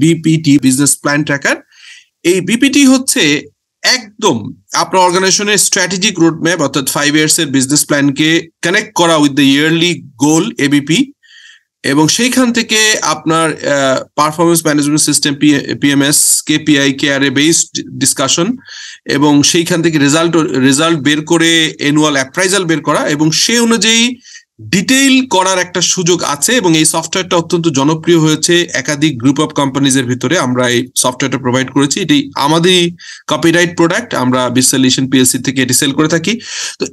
BPT business plan tracker. এই BPT হচ্ছে একদম আপনার অর্গানাইজেশনের স্ট্র্যাটেজিক রোডম্যাপ, অর্থাৎ 5 ইয়ার্স এর বিজনেস প্ল্যানকে কানেক্ট করা with the yearly goal ABP, এবং সেইখান থেকে আপনার performance management system PMS, KPI, KRA based discussion, এবং সেইখান থেকে রেজাল্ট বের করে অ্যানুয়াল অ্যাপ্রাইজাল বের করা, এবং সেই অনুযায়ী ডিটেইল করার একটা সুযোগ আছে। এবং এই সফটওয়্যারটা অত্যন্ত জনপ্রিয় হয়েছে একাধিক গ্রুপ অফ কোম্পানিজের ভিতরে। আমরা এই সফটওয়্যারটা প্রোভাইড করেছি, এটি আমাদেরই কপিরাইট প্রোডাক্ট, আমরা বিসলিউশন পিএলসি থেকে এটি সেল করে থাকি। তো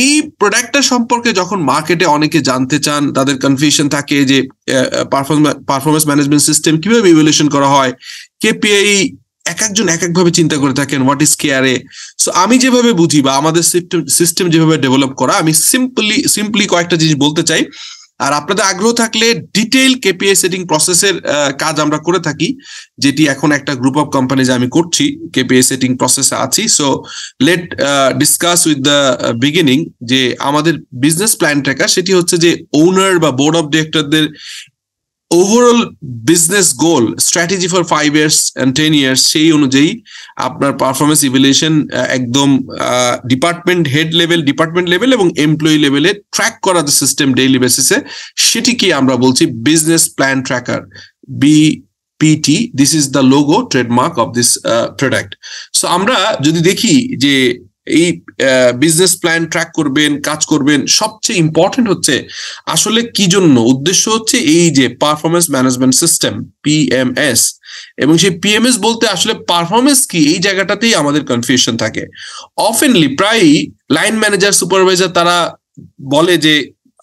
এই প্রোডাক্টটা সম্পর্কে যখন মার্কেটে অনেকে জানতে চান, তাদের কনফিউশন থাকে যে পারফরমেন্স ম্যানেজমেন্ট সিস্টেম কিভাবে ইভ্যালুয়েশন করা হয়, কেপিআই এক একজন এক একভাবে চিন্তা করে থাকেন, হোয়াট ইজ কেআরএ। সো আমি যেভাবে বুঝি বা আমাদের সিস্টেম যেভাবে ডেভেলপ করা, আমি সিম্পলি কয়েকটা জিনিস বলতে চাই। আর আপনাদের আগ্রহ থাকলে ডিটেইল কেপিআই সেটিং প্রসেসের কাজ আমরা করে থাকি, যেটি এখন একটা গ্রুপ অফ কোম্পানিজ আমি করছি, কেপিআই সেটিং প্রসেসে আছি। So let discuss with the beginning যে আমাদের বিজনেস প্ল্যান ট্র্যাকার, সেটি হচ্ছে যে ওনার বা বোর্ড অফ ডিরেক্টরদের overall business goal strategy for 5 years and 10 years, সেই অনুযায়ী আপনার পারফরমেন্স ইভ্যালুয়েশন একদম ডিপার্টমেন্ট লেভেল এবং এমপ্লয়ি লেভেলে ট্র্যাক করা যে সিস্টেম ডেইলি বেসিসে, সেটিকে আমরা বলছি business plan tracker, BPT. This is the logo trademark of this product. So আমরা যদি দেখি যে এই বিজনেস প্ল্যান ট্র্যাক করবেন, কাজ করবেন, সবচেয়ে ইম্পর্টেন্ট হচ্ছে আসলে কি জন্য, উদ্দেশ্য হচ্ছে এই যে পারফরমেন্স ম্যানেজমেন্ট সিস্টেম পিএমএস, এবং সেই পিএমএস বলতে আসলে পারফরমেন্স কি, এই জায়গাটাতেই আমাদের কনফিউশন থাকে। অফেনলি প্রায়ই লাইন ম্যানেজার, সুপারভাইজার তারা বলে যে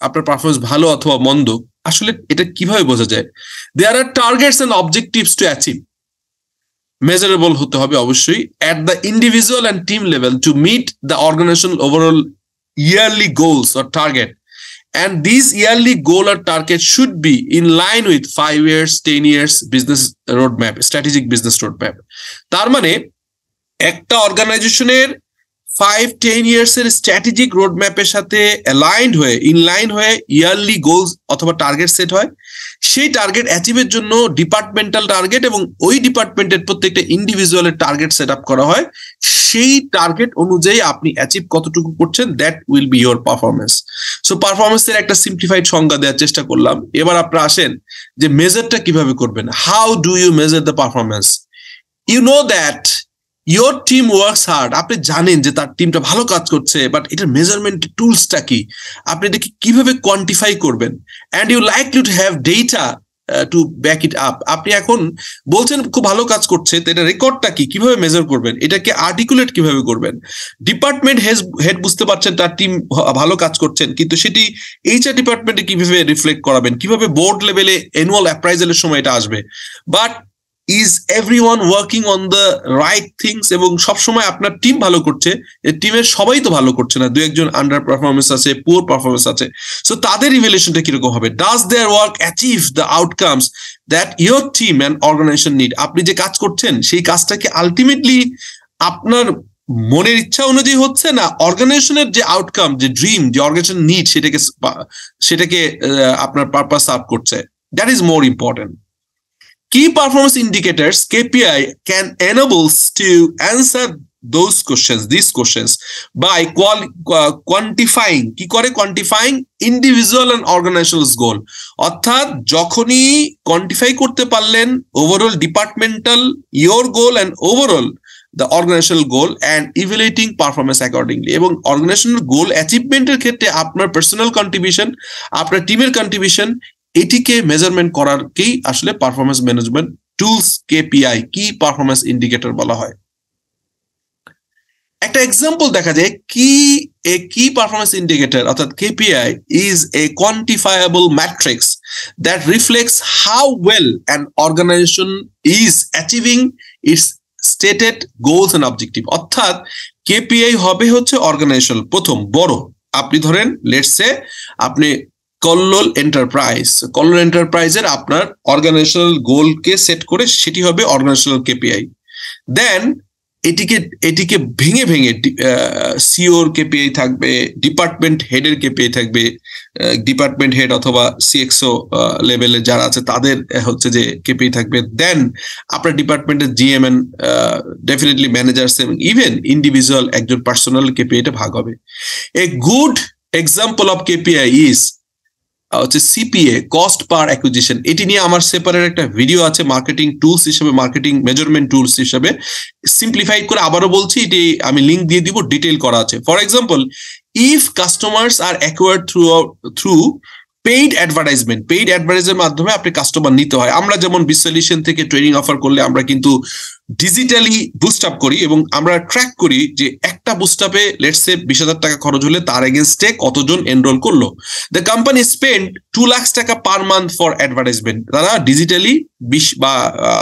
আপনার পারফরমেন্স ভালো অথবা মন্দ। আসলে এটা কিভাবে বোঝা যায়? There are targets and objectives to achieve, measurable হতে হবে অবশ্যই at the individual and team level to meet the organizational overall yearly goals or target, and these yearly goal or target should be in line with 5 years 10 years business roadmap, strategic business roadmap. তার মানে একটা অর্গানাইজেশনের 5-10 years এর strategic রোডম্যাপের সাথে inline হয়ে yearly goals অথবা target set হয়। সেই টার্গেট অ্যাচিভের জন্য ডিপার্টমেন্টাল টার্গেট এবং ওই ডিপার্টমেন্টের প্রত্যেকটা ইন্ডিভিজুয়ালের টার্গেট সেট আপ করা হয়। সেই টার্গেট অনুযায়ী আপনি অ্যাচিভ কতটুকু করছেন, that will B your performance. So পারফরমেন্সের একটা সিম্পলিফাইড সংজ্ঞা দেওয়ার চেষ্টা করলাম। এবার আপনারা আসেন যে মেজারটা কিভাবে করবেন। How do you measure the performance? You know that your team works hard, আপনি জানেন যে তার টিমটা ভালো কাজ করছে, বাট এটার মেজারমেন্ট টুলসটা কি, আপনি এটাকে কিভাবে কোয়ান্টিফাই করবেন, and you likely to have data to back it up. আপনি এখন বলছেন খুব ভালো কাজ করছে, তো এটা রেকর্ডটা কি, কিভাবে মেজার করবেন, এটাকে আর্টিকুলেট কিভাবে করবেন। ডিপার্টমেন্ট হেড বুঝতে পারছেন তার টিম ভালো কাজ করছেন, কিন্তু সেটি এইচআর ডিপার্টমেন্টে কিভাবে রিফ্লেক্ট করাবেন, কিভাবে বোর্ড লেভেলে অ্যানুয়াল অ্যাপ্রাইজালের সময় এটা আসবে। But is everyone working on the right things? এবং সবসময় আপনার টিম ভালো করছে, টিমের সবাই তো ভালো করছে না, দু একজন আন্ডার পারফরমেন্স আছে, পুয়ার পারফরমেন্স আছে। সো তাদের ইভ্যালুয়েশনটা কিরকম হবে? Does their work achieve the outcomes that your team and organisation need? আপনি যে কাজ করছেন সেই কাজটাকে আলটিমেটলি আপনার মনের ইচ্ছা অনুযায়ী হচ্ছে না, অর্গানাইজেশনের যে আউটকাম, যে ড্রিম, যে অর্গানাইজেশন নিড, সেটাকে আপনার পারপাস সার্ভ করছে? That is more important. Key performance indicators KPI can enable us to answer these questions by quantifying individual and organizational goal. অর্থাৎ যখনই কোয়ান্টিফাই করতে পারলেন overall departmental your goal and overall the organizational goal and evaluating performance accordingly, এবং organizational goal অ্যাচিভমেন্টের ক্ষেত্রে আপনার personal contribution, আপনার টিমের contribution, এটিকে মেজারমেন্ট করারকেই আসলে performance management tools KPI, key performance indicator বলা হয়। একটা এক্সাম্পল দেখা যায়, কি পারফরমেন্স ইন্ডিকেটর অর্থাৎ KPI is a quantifiable matrix that reflects how well an organisation is achieving its stated goals and objective. অর্থাৎ কেপিআই হবে হচ্ছে অর্গানাইজেশনাল, প্রথম বড়, আপনি ধরেন লেটস সে আপনি কল্লোল এন্টারপ্রাইজের আপনার অর্গানাইজেশনাল গোলকে সেট করে সেটি হবে অর্গানাইজেশনাল কেপিআই। দেন এটিকে এটিকে ভেঙে ভেঙে সিওর কেপিআই থাকবে, ডিপার্টমেন্ট হেডের কেপিআই থাকবে, ডিপার্টমেন্ট হেড অথবা সিএক্সও লেভেলে যারা আছে তাদের হচ্ছে যে কেপিআই থাকবে, দেন আপনার ডিপার্টমেন্টের জিএম এন্ড ডেফিনেটলি ম্যানেজার্স এবং ইভেন ইন্ডিভিজুয়াল একজন পার্সোনাল কেপিআইটা ভাগ হবে। A good example of KPI is হচ্ছে সিপিএ, কস্ট পার অ্যাকুইজিশন। এটি নিয়ে আমার সেপারেট একটা ভিডিও আছে মার্কেটিং টুলস হিসেবে, মার্কেটিং মেজারমেন্ট টুলস হিসেবে। সিম্পলিফাইড করে আবারও বলছি, এটি আমি লিঙ্ক দিয়ে দিব, ডিটেইল করা আছে। For example, if customers are acquired through paid অ্যাডভার্টাইজমেন্টের মাধ্যমে আপনি কাস্টমার নিতে হয়। আমরা যেমন বিসলিউশন থেকে ট্রেনিং অফার করলে আমরা কিন্তু ডিজিটালি বুস্ট আপ করি এবং আমরা ট্র্যাক করি যে একটা বুস্ট আপে লেটস সে 20,000 টাকা খরচ হলে তার এগেনস্টে কতজন এনরোল করলো। দ্য কোম্পানি স্পেন্ড 2 লাখ টাকা পার মান্থ ফর অ্যাডভার্টাইজমেন্ট। তারা ডিজিটালি বা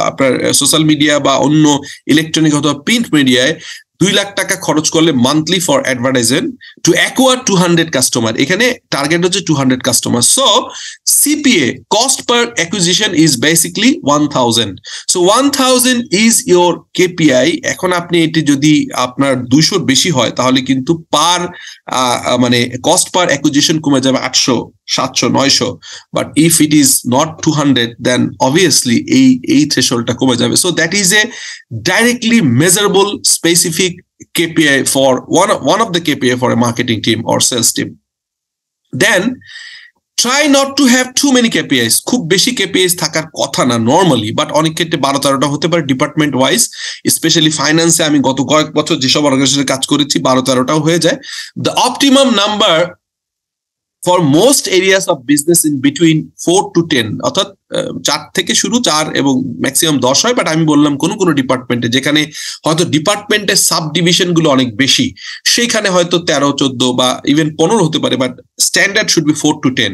আপনার সোশ্যাল মিডিয়া বা অন্য ইলেকট্রনিক অথবা প্রিন্ট মিডিয়ায় 2 লাখ টাকা খরচ করলে monthly for advertisement to acquire 200 customer. এখানে টার্গেট হচ্ছে 200 customer. So CPA, cost per acquisition, is basically 1000। So 1000 is your KPI. এখন আপনি এটি যদি আপনার 200 বেশি হয় তাহলে কিন্তু পার মানে কস্ট পার অ্যাকুইজিশন কমে যাবে 800, 700, 900। But if it is not 200 then obviously এই থ্রেশহোল্ডটা কমে যাবে। So that is a directly measurable specific KPI for one of the KPI for a marketing team or sales team. Then try not to have too many KPIs. খুব বেশি KPIs থাকার কথা না normally, but অনেক ক্ষেত্রে 12-13টা হতে পারে department wise. Specially ফাইন্যান্সে আমি গত কয়েক বছর যেসব অর্গানাইজেশনে কাজ করেছি 12-13টাও হয়ে যায়। The optimum number for most areas of business in between 4 to 10, অর্থাৎ 4 থেকে শুরু, 4 এবং ম্যাক্সিমাম 10 হয়। বাট আমি বললাম কোন কোন ডিপার্টমেন্টে যেখানে হয়তো ডিপার্টমেন্টের সাব ডিভিশন গুলো অনেক বেশি, সেইখানে হয়তো 13, 14 বা ইভেন 15 হতে পারে, but standard should be 4 to 10.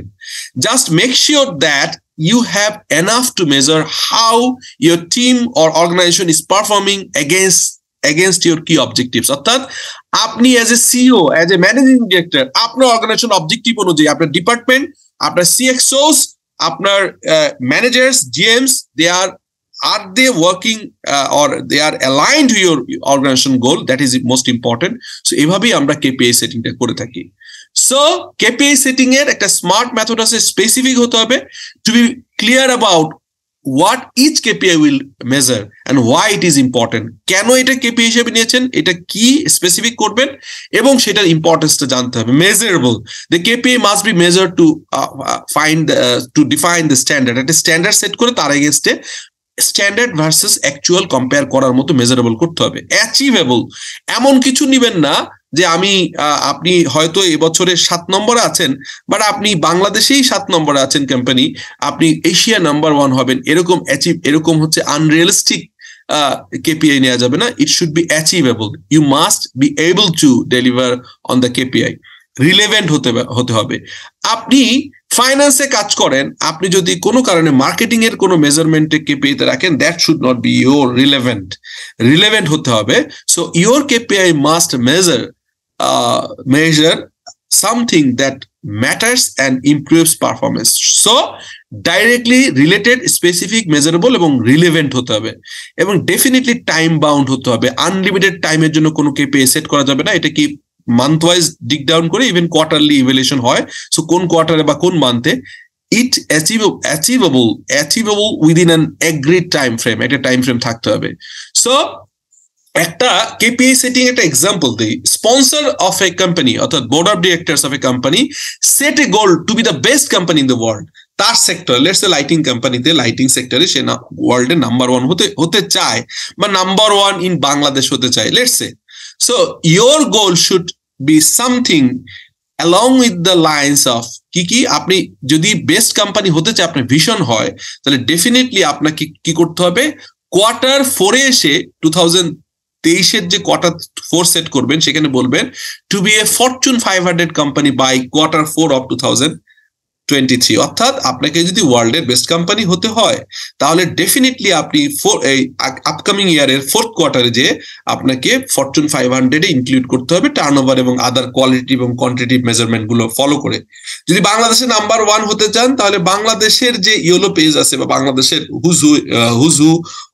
Just make sure that you have enough to measure how your team or organization is performing against your key objectives. অর্থাৎ আপনি as a CEO, as a managing director, আপনার organisation objective অনুযায়ী আপনার department, আপনার সিএক্সওস, আপনার managers, জিএমস, are they working or they are aligned to your organization goal? That is most important. So এভাবেই আমরা KPI সেটিংটা করে থাকি। সো কেপিআই সেটিং এর একটা স্মার্ট মেথড আছে, স্পেসিফিক হতে হবে, to be clear about what each KPI will measure and why it is important. কেন এটা KPI হিসেবে নিয়েছেন, এটা কি স্পেসিফিক করবেন এবং সেটার ইম্পর্টেন্সটা জানতে হবে। Measurable, the KPI must be measured to define the standard. একটা স্ট্যান্ডার্ড সেট করে তার এগেইনস্টে স্ট্যান্ডার্ড ভার্সেস অ্যাকচুয়াল কম্পেয়ার করার মতো মেজারেবল করতে হবে। অ্যাচিভেবল, এমন কিছু নিবেন না যে আপনি হয়তো এবছরে 7 নম্বরে আছেন, বাট আপনি বাংলাদেশেই 7 নম্বরে আছেন কোম্পানি, আপনি এশিয়া নাম্বার 1 হবেন, এরকম হচ্ছে আনরিয়ালিস্টিক কেপিআই নেওয়া যাবে না। It should be achievable. You must be able to deliver on the KPI. Relevant হতে হবে। আপনি ফাইন্যান্সে কাজ করেন, আপনি যদি কোনো কারণে মার্কেটিং এর কোনো মেজারমেন্টে কেপিআইতে রাখেন, that should not be your relevant হতে হবে। So your KPI must measure something that matters and improves performance. So directly related, specific, measurable এবং relevant হতে হবে, এবং ডেফিনেটলি টাইম বাউন্ড হতে হবে। আনলিমিটেড টাইমের জন্য কোনো কেপিআই সেট করা যাবে না। এটা কি মান্থ ওয়াইজ ডিক ডাউন করে ইভেন কোয়ার্টারলি ইভ্যালুয়েশন হয়। সো কোন কোয়ার্টারে বা কোন মান্থে it achievable within an agreed time frame, একটা টাইম ফ্রেম থাকতে হবে। সো একটা কেপিআই সেটিং একটা এক্সাম্পল দিই। স্পন্সর অফ এ কোম্পানি অর্থাৎ board of directors of a company set a goal to be the best company in the world. তার sector, let's say lighting কোম্পানিতে, lighting সেক্টরে say ওয়ার্ল্ডে number 1 হতে চায় বা নাম্বার 1 ইন বাংলাদেশ হতে চায়, let's say. So your goal should be something along with the lines of কি আপনি যদি বেস্ট কোম্পানি হতে চায়, আপনার ভিশন হয়, তাহলে ডেফিনেটলি আপনাকে কি করতে হবে, কোয়ার্টার 4 এসে 2023 যে কোয়ার্টার 4 সেট করবেন, সেখানে বলবেন to be a Fortune 500 company by quarter 4 of 2023 23, অর্থাৎ আপনাকে যদি ওয়ার্ল্ডের বেস্ট কোম্পানি হতে হয় তাহলে ডেফিনেটলি আপনি এই আপকামিং ইয়ারের ফোর্থ কোয়ার্টারে যে আপনাকে ফরচুন 500 এ ইনক্লুড করতে হবে টার্নওভার এবং আদার কোয়ালিটি এবং কোয়ান্টিটিভ মেজারমেন্ট গুলো ফলো করে। যদি বাংলাদেশে নাম্বার 1 হতে চান তাহলে বাংলাদেশের যে ইয়েলো পেজ আছে বা বাংলাদেশের হুজু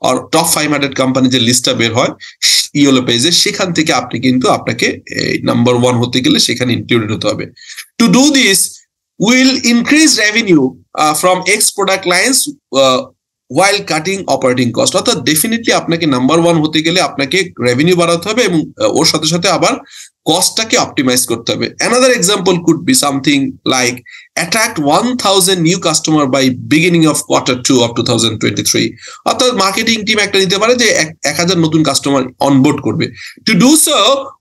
আর টপ 500 কোম্পানি যে লিস্টটা বের হয় ইয়েলো পেজে, সেখান থেকে আপনি কিন্তু আপনাকে নাম্বার 1 হতে গেলে সেখানে ইনক্লুডেড হতে হবে। To do this will increase revenue from X product lines while cutting operating cost, অর্থাৎ ডেফিনেটলি আপনাকে নাম্বার 1 হতে গেলে আপনাকে রেভিনিউ বাড়াতে হবে এবং ওর সাথে সাথে আবার কস্টটাকে অপটিমাইজ করতে হবে। Another example could be something like attract 1000 new customer by beginning of Q2 of 2023, অর্থাৎ মার্কেটিং টিম একটা নিতে পারে যে 1000 নতুন কাস্টমার অনবোর্ড করবে। To do so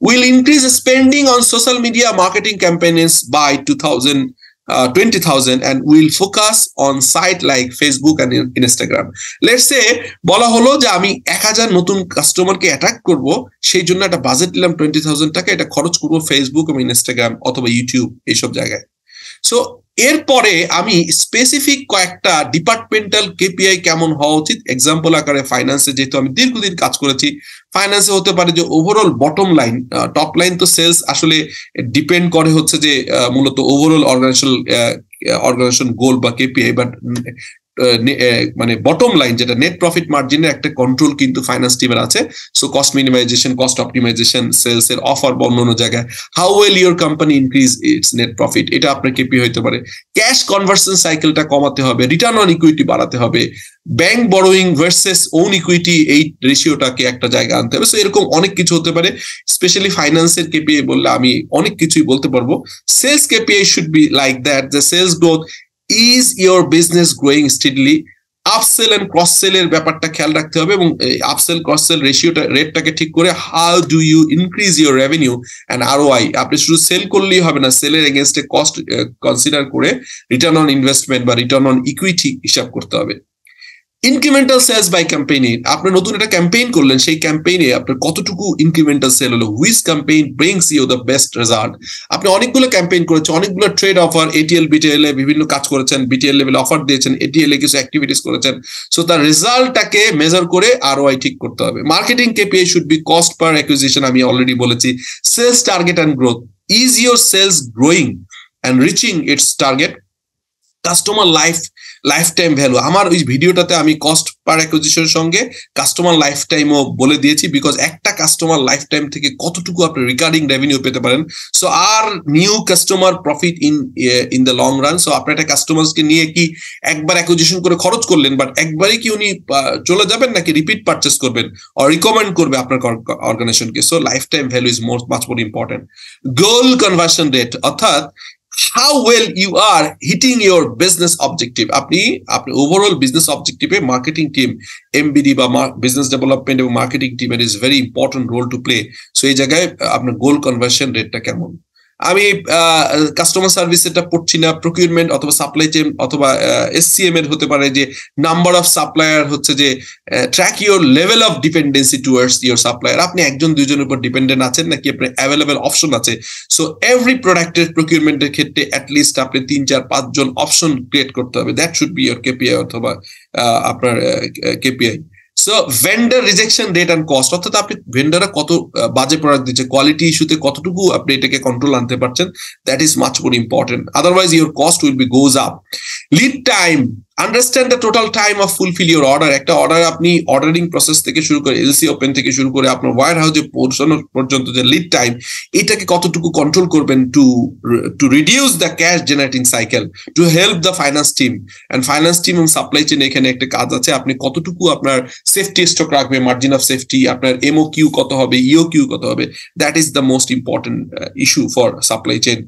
will increase spending on social media marketing campaigns by 20,000 and we'll focus on site like Facebook and Instagram. Let's say বলা হলো যে আমি 1000 নতুন কাস্টমারকে অ্যাট্রাক্ট করব, সেই জন্য একটা বাজেট নিলাম 20,000 টাকা, এটা খরচ করব ফেসবুক এবং ইনস্টাগ্রাম অথবা ইউটিউব এইসব জায়গায়। সো এরপরে আমি স্পেসিফিক কয়েকটা ডিপার্টমেন্টাল কেপিআই কেমন হওয়া উচিত এক্সাম্পল আকারে ফাইন্যান্সে, যেহেতু আমি দীর্ঘদিন কাজ করেছি, ফাইন্যান্সে হতে পারে যে overall bottom line, top line তো সেলস আসলে ডিপেন্ড করে হচ্ছে যে মূলত ওভারঅল অর্গানাইজেশন গোল বা কেপিআই, বাট মানে বটম লাইন যেটা নেট প্রফিট মার্জিনের একটা কন্ট্রোল কিন্তু ফাইন্যান্স টিমের আছে। So cost minimisation, cost optimisation, sales এর অফার বা অন্য জায়গায় how well your company increase its net profit, এটা আপনার কেপি হতে পারে। ক্যাশ কনভার্সন সাইকেলটা কমাতে হবে, রিটার্ন অন ইকুইটি বাড়াতে হবে, bank borrowing versus own equity এই রেশিওটাকে একটা জায়গা আনতে হবে। সো এরকম অনেক কিছু হতে পারে। স্পেশালি ফাইন্যান্সের কেপিআই বললে আমি অনেক কিছুই বলতে পারবো। Sales KPI should be like that, the sales growth is your business growing steadily, upsell and cross sell এর ব্যাপারটা খেয়াল রাখতে হবে এবং আপসেল ক্রস সেল রেশিওটা রেটটাকে ঠিক করে how do you increase your revenue and ROI. আপনি শুধু সেল করলেই হবে না, সেলের এগেইনস্টে কস্ট কনসিডার করে রিটার্ন অন ইনভেস্টমেন্ট বা রিটার্ন অন ইকুইটি হিসাব করতে হবে। ইনক্রিমেন্টাল সেলস বাই ক্যাম্পেইনে, আপনি নতুন একটা ক্যাম্পেইন করলেন, সেই ক্যাম্পেইনে আপনার কতটুকু ইনক্রিমেন্টাল সেল হলো, which campaign brings you the best result. আপনি অনেকগুলো ক্যাম্পেইন করেছেন, অনেকগুলো ট্রেড অফার, এটিএল বিটিএল এ বিভিন্ন কাজ করেছেন, বিটিএল লেভেলে অফার দিয়েছেন, এটিএল এ কিছু অ্যাক্টিভিটিস করেছেন। সো তার রেজাল্টটাকে মেজার করে আরওআই ঠিক করতে হবে। Marketing KPI should be cost per acquisition, আমি অলরেডি বলেছি। Sales target and growth, is your sales growing and reaching its target. Customer life time value, আমার ওই ভিডিওটাতে আমি কস্ট পার অ্যাকুইজিশনের সঙ্গে কাস্টমার লাইফ টাইমও বলে দিয়েছি, বিকজ একটা কাস্টমার লাইফ টাইম থেকে কতটুকু আপনি রিকারিং রেভিনিউ পেতে পারেন। So are new customer profit in the long run. So আপনি একটা কাস্টমারকে নিয়ে কি একবার অ্যাকুইজিশন করে খরচ করলেন, বাট একবারই কি উনি চলে যাবেন নাকি রিপিট পারচেস করবেন আর রিকমেন্ড করবে আপনার অর্গানাইজেশনকে। So life time value is much more important. Goal conversion rate, অর্থাৎ how well you are hitting your business objective, আপনি ওভারঅল বিজনেস অবজেক্টিভে মার্কেটিং টিম, এমবিডি বা বিজনেস ডেভেলপমেন্ট এবং মার্কেটিং টিমের is very important role to play. So এই জায়গায় আপনার গোল conversion রেটটা কেমন। আমি কাস্টমার সার্ভিস এটা পড়ছি না, প্রকিউরমেন্ট অথবা সাপ্লাই চেইন অথবা এসসিএম এর হতে পারে যে নাম্বার অফ সাপ্লায়ার, হচ্ছে যে track your level of dependency towards your supplier, আপনি একজন দুইজনের উপর ডিপেন্ডেন্ট আছেন নাকি আপনার অ্যাভেলেবল অপশন আছে। সো এভরি প্রোডাক্টের প্রকিউরমেন্টের ক্ষেত্রে অ্যাটলিস্ট আপনি 3-4-5 জন অপশন ক্রিয়েট করতে হবে। That should be your KPI অথবা আপনার KPI. So vendor rejection rate and cost, অর্থাৎ আপনি ভেন্ডাররা কত বাজে প্রোডাক্ট দিচ্ছে, কোয়ালিটি ইস্যুতে কতটুকু আপনি এটাকে কন্ট্রোল আনতে পারছেন, that is much more important. Otherwise your cost will be goes up. Lead time, understand the total time of fulfil your order. একটা অর্ডার আপনি অর্ডারিং প্রসেস থেকে শুরু করে এলসি ওপেন থেকে শুরু করে আপনার ওয়্যার হাউসে পৌঁছানো পর্যন্ত যে লিড টাইম, এটাকে কতটুকু কন্ট্রোল করবেন to reduce the cash generating cycle, to help the finance team and finance team এবং সাপ্লাই চেইন। এখানে একটা কাজ আছে, আপনি কতটুকু আপনার সেফটি স্টক রাখবে, মার্জিন অফ সেফটি, আপনার এমও কিউ কত হবে, ইও কিউ কত হবে, that is the most important issue for supply chain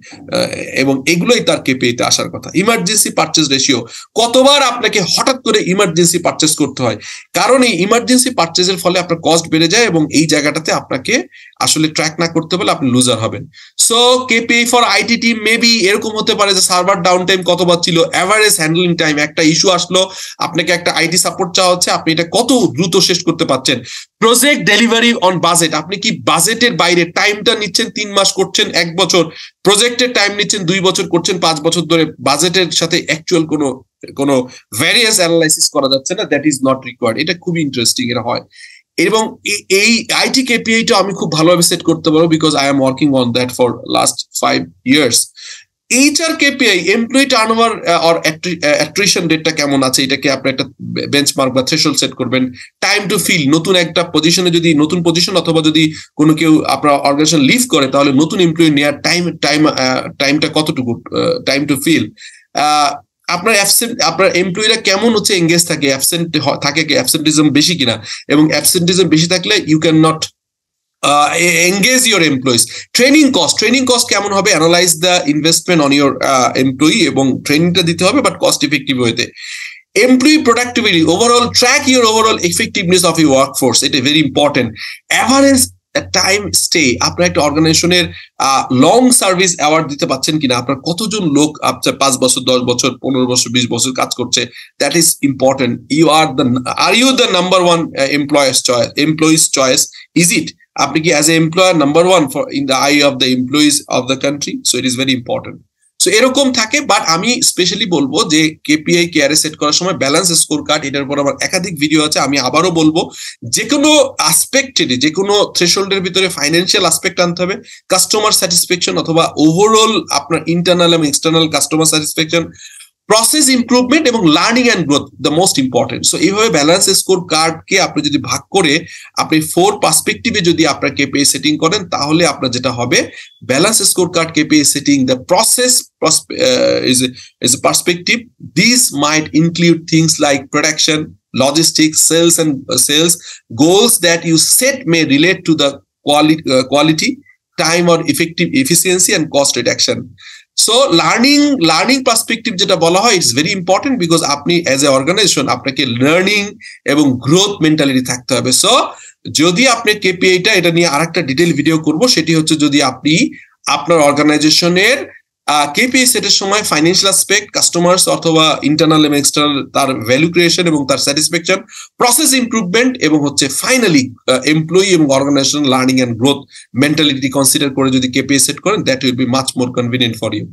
এবং এগুলোই তার কেপিআইতে আসার কথা। ইমার্জেন্সি পারচেজ রেশিও, কতবার আপনাকে হঠাৎ করে ইমার্জেন্সি পারচেজ করতে হয়, কারণ এই ইমার্জেন্সি পারচেজের ফলে আপনার কস্ট বেড়ে যায় এবং এই জায়গাটাতে আপনাকে আসলে ট্র্যাক না করতে পারলে আপনি লুজার হবেন। So KPI for IT team maybe এরকম হতে পারে যে সার্ভার ডাউন টাইম কতবার ছিল, এভারেজ হ্যান্ডলিং টাইম, একটা ইস্যু আসলো, আপনাকে একটা আইটি সাপোর্ট চাওয়া হচ্ছে, আপনি এটা কত দ্রুত শেষ করতে পারছেন, প্রজেক্ট ডেলিভারি অন বাজেট, আপনি কি বাজেটের বাইরে টাইমটা নিচ্ছেন 3 মাস করছেন 1 বছর, প্রজেক্টের টাইম নিচ্ছেন 2 বছর করছেন 5 বছর ধরে, বাজেটের সাথে অ্যাকচুয়াল কোনো ভ্যারিয়েন্স অ্যানালাইসিস করা যাচ্ছে না, দ্যাট ইজ নট রিকোয়ার্ড। এটা খুবই ইন্টারেস্টিং এর হয়। এবং এই আইটি কেপিআইটা আমি খুব ভালোভাবে সেট করতে পারবো because I am working on that for last 5 years. HR KPI employee turnover or attrition রেটটা কেমন আছে, এটাকে আপনি একটা বেঞ্চমার্ক বা থ্রেশহোল্ড সেট করবেন। টাইম টু ফিল, নতুন একটা পজিশনে যদি নতুন পজিশন অথবা যদি কোনো কেউ আপনার অর্গানাইজেশন লিভ করে তাহলে নতুন এমপ্লয়ি নেওয়ার টাইমটা কতটুকু, টাইম টু ফিল, আপনার এমপ্লয়িরা কেমন হচ্ছে এঙ্গেজ থাকে, অ্যাবসেন্ট থাকে কি, অ্যাবসেন্টিজম বেশি কিনা, এবং অ্যাবসেন্টিজম বেশি থাকলে you can not engage your employees. Training cost কেমন হবে, analyse the investment on your employee, এবং ট্রেনিংটা দিতে হবে বাট কস্ট ইফেক্টিভ ওয়েতে। Employee productivity, overall track your overall effectiveness of your workforce, এটা very important. Average time stay, আপনার একটা অর্গানাইজেশনের লং সার্ভিস অ্যাওয়ার্ড দিতে পারছেন কিনা, আপনার কতজন লোক আপনার 5 বছর 10 বছর 15 বছর 20 বছর কাজ করছে, that is important. Are you the number 1 employees choice, is it, আপনি কি as a employer number 1 for in the eye of the employees of the country? So it is very important. So এরকম থাকে, but আমি specially বলবো যে KPI কেয়ারে set করার সময় ব্যালেন্স স্কোর কার্ড, এটার উপর আমার একাধিক ভিডিও আছে, আমি আবারও বলবো যে কোনো আসপেক্টের, যে কোনো থ্রেশহোল্ডের ভিতরে ফাইন্যান্সিয়াল আসপেক্ট আনতে হবে, কাস্টমার স্যাটিসফ্যাকশন অথবা ওভারঅল আপনার ইন্টারনাল এবং external customer satisfaction, process improvement এবং learning and growth the most important. So এইভাবে ব্যালেন্স স্কোর কার্ডকে আপনি যদি ভাগ করে আপনি 4 পার্সপেক্টিভে যদি আপনার কেপিআই সেটিং করেন, তাহলে আপনার যেটা হবে, balance score card KPI setting the process is a perspective. These might include things like production, logistics, sales goals that you set may relate to the quality, time or effective efficiency and cost reduction. So learning perspective যেটা বলা হয়, it's very important because আপনি as a organisation আপনাকে learning এবং growth mentality থাকতে হবে। So যদি আপনি কেপিআইটা, এটা নিয়ে আরেকটা ডিটেইল ভিডিও করব, সেটি হচ্ছে যদি আপনি আপনার অর্গানাইজেশনের কেপিআই সেটের সময় ফাইন্যান্সিয়াল অ্যাসপেক্ট, কাস্টমার্স অথবা ইন্টারনাল এবং এক্সটার্নাল তার ভ্যালু ক্রিয়েশন এবং তার স্যাটিসফ্যাকশন, প্রসেস ইমপ্রুভমেন্ট এবং হচ্ছে ফাইনালি এমপ্লয়ি এবং organisation learning and growth mentality consider করে যদি কেপিআই সেট করেন, that will be much more convenient for you.